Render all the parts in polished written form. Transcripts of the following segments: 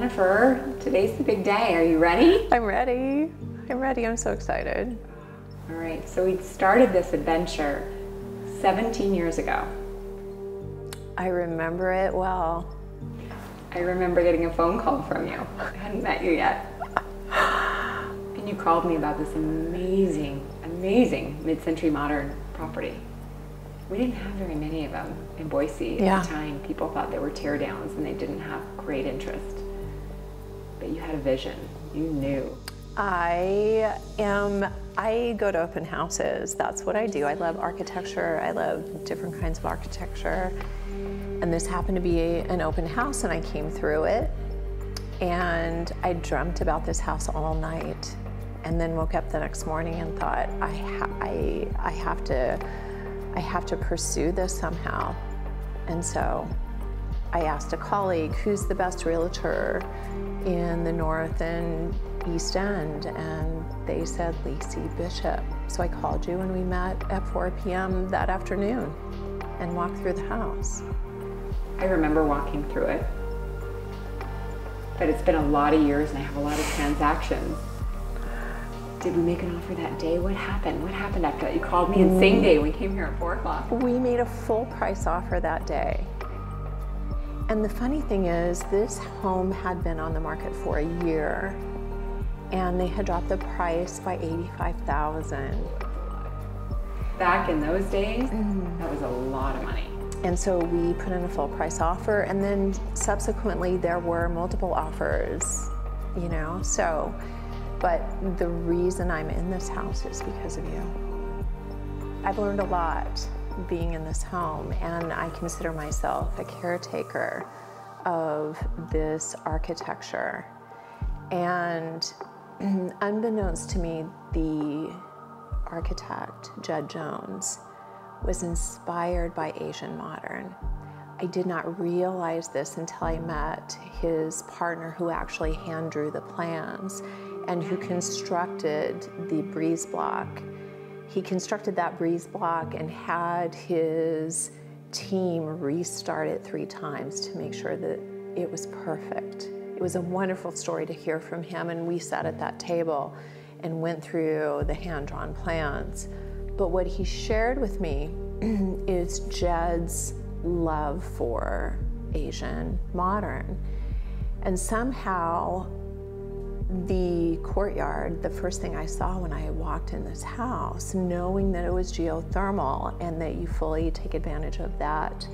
Jennifer, today's the big day. Are you ready? I'm ready. I'm ready. I'm so excited. All right, so we started this adventure 17 years ago. I remember it well. I remember getting a phone call from you. I hadn't met you yet. And you called me about this amazing, amazing mid-century modern property. We didn't have very many of them in Boise at the time. People thought they were teardowns and they didn't have great interest. But you had a vision. You knew. I go to open houses. That's what I do. I love architecture. I love different kinds of architecture. And this happened to be an open house, and I came through it. And I dreamt about this house all night, and then woke up the next morning and thought, I have to pursue this somehow. And so I asked a colleague, who's the best realtor in the North and East End? And they said Lysi Bishop. So I called you and we met at 4 p.m. that afternoon and walked through the house. I remember walking through it, but it's been a lot of years and I have a lot of transactions. Did we make an offer that day? What happened? What happened after that? You called me and same day we came here at 4 o'clock. We made a full price offer that day. And the funny thing is, this home had been on the market for a year and they had dropped the price by $85,000. Back in those days, that was a lot of money. And so we put in a full price offer, and then subsequently there were multiple offers, you know, so. But the reason I'm in this house is because of you. I've learned a lot being in this home, and I consider myself a caretaker of this architecture. And unbeknownst to me, the architect, Judd Jones, was inspired by Asian modern. I did not realize this until I met his partner, who actually hand drew the plans and who constructed the breeze block. He constructed that breeze block and had his team restart it 3 times to make sure that it was perfect. It was a wonderful story to hear from him, and we sat at that table and went through the hand-drawn plans. But what he shared with me is Jed's love for Asian modern. And somehow the courtyard, the first thing I saw when I walked in this house, knowing that it was geothermal and that you fully take advantage of that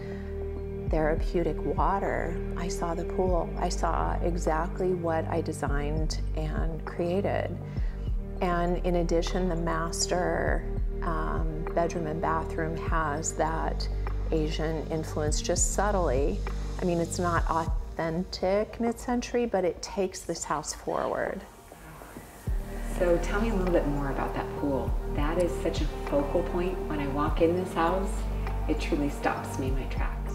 therapeutic water, I saw the pool. I saw exactly what I designed and created. And in addition, the master bedroom and bathroom has that Asian influence, just subtly. I mean, it's not authentic mid-century, but it takes this house forward. So tell me a little bit more about that pool. That is such a focal point when I walk in this house. It truly stops me in my tracks.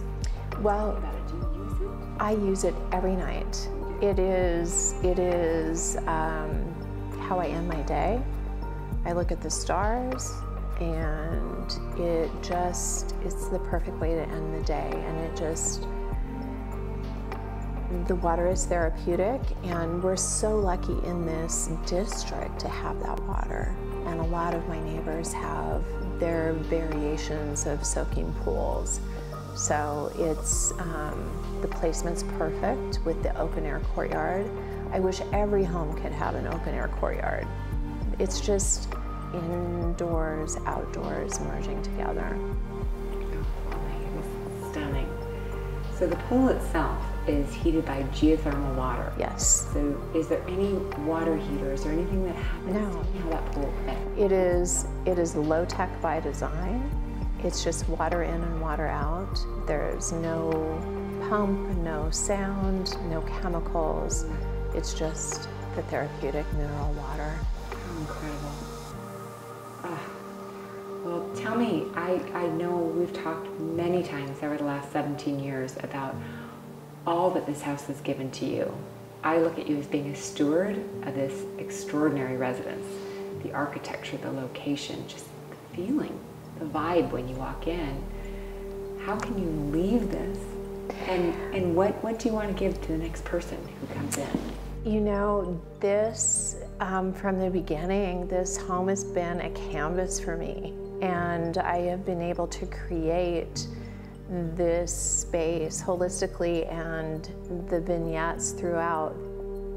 Well, Do you use it? I use it every night. It is how I end my day. I look at the stars, and it's the perfect way to end the day. And the water is therapeutic, and we're so lucky in this district to have that water. And a lot of my neighbors have their variations of soaking pools. So it's, the placement's perfect with the open air courtyard. I wish every home could have an open air courtyard. It's just indoors, outdoors merging together. Oh my goodness, stunning. So the pool itself is heated by geothermal water. Yes. So is there any water heaters or anything that happens? No. Tell me how that pool It is low tech by design. It's just water in and water out. There's no pump, no sound, no chemicals. It's just the therapeutic mineral water. How incredible. Well, tell me, I know we've talked many times over the last 17 years about all that this house has given to you. I look at you as being a steward of this extraordinary residence. The architecture, the location, just the feeling, the vibe when you walk in. How can you leave this And what do you want to give to the next person who comes in? You know, this, from the beginning, this home has been a canvas for me. And I have been able to create this space holistically and the vignettes throughout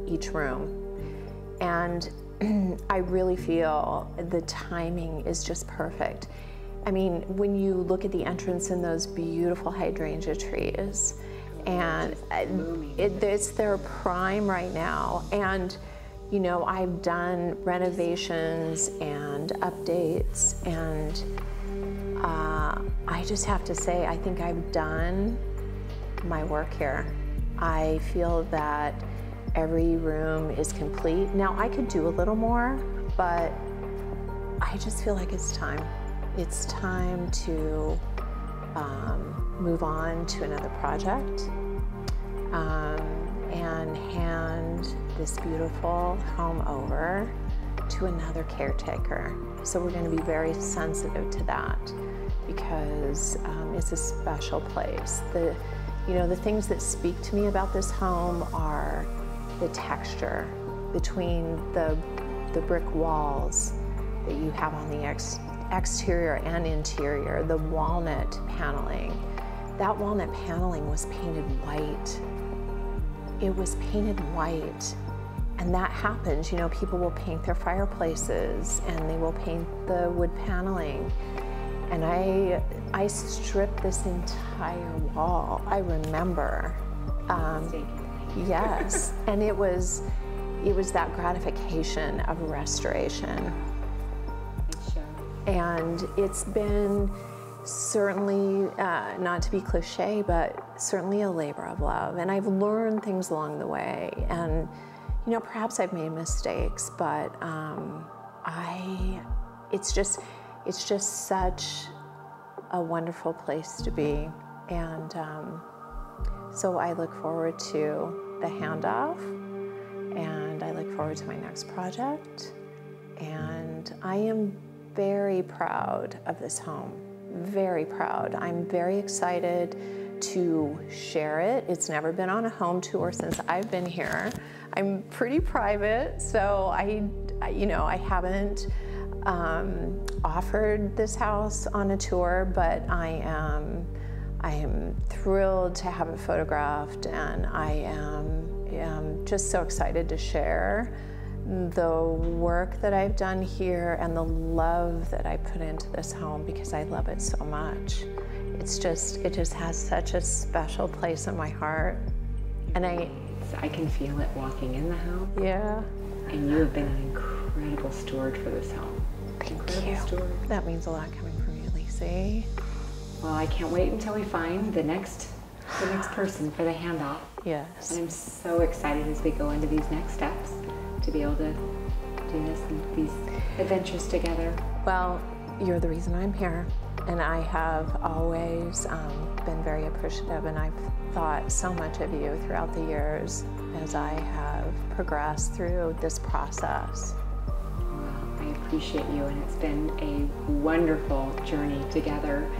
each room. And I really feel the timing is just perfect. I mean, when you look at the entrance and those beautiful hydrangea trees, and it's their prime right now. And you know, I've done renovations and updates, and I just have to say, I think I've done my work here. I feel that every room is complete. Now, I could do a little more, but I just feel like it's time. It's time to move on to another project and hand this beautiful home over to another caretaker. So we're going to be very sensitive to that because it's a special place. The things that speak to me about this home are the texture between the brick walls that you have on the exterior and interior, the walnut paneling. That walnut paneling was painted white. It was painted white. And that happens, you know, people will paint their fireplaces and they will paint the wood paneling. And I stripped this entire wall, I remember. Yes, and it was that gratification of restoration. And it's been certainly, not to be cliche, but certainly a labor of love. And I've learned things along the way. And, you know, perhaps I've made mistakes, but it's just such a wonderful place to be. And so I look forward to the handoff, and I look forward to my next project. And I am very proud of this home, very proud. I'm very excited to share it. It's never been on a home tour since I've been here. I'm pretty private, so I haven't offered this house on a tour, but I am thrilled to have it photographed, and I am just so excited to share the work that I've done here and the love that I put into this home because I love it so much. It just has such a special place in my heart. And I can feel it walking in the house. Yeah. And you have been an incredible steward for this home. Thank you. Steward. That means a lot coming from you, Lysi. Well, I can't wait until we find the next person for the handoff. Yes. And I'm so excited as we go into these next steps to be able to do these adventures together. Well, you're the reason I'm here, and I have always been very appreciative, and I've thought so much of you throughout the years as I have progressed through this process. Well, I appreciate you, and it's been a wonderful journey together,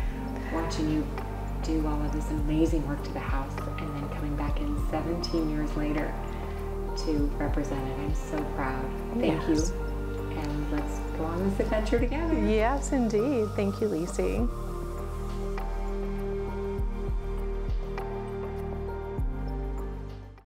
watching you do all of this amazing work to the house and then coming back in 17 years later to represent it. I'm so proud. Thank you. And let's go on this adventure together. Yes, indeed. Thank you, Lysi.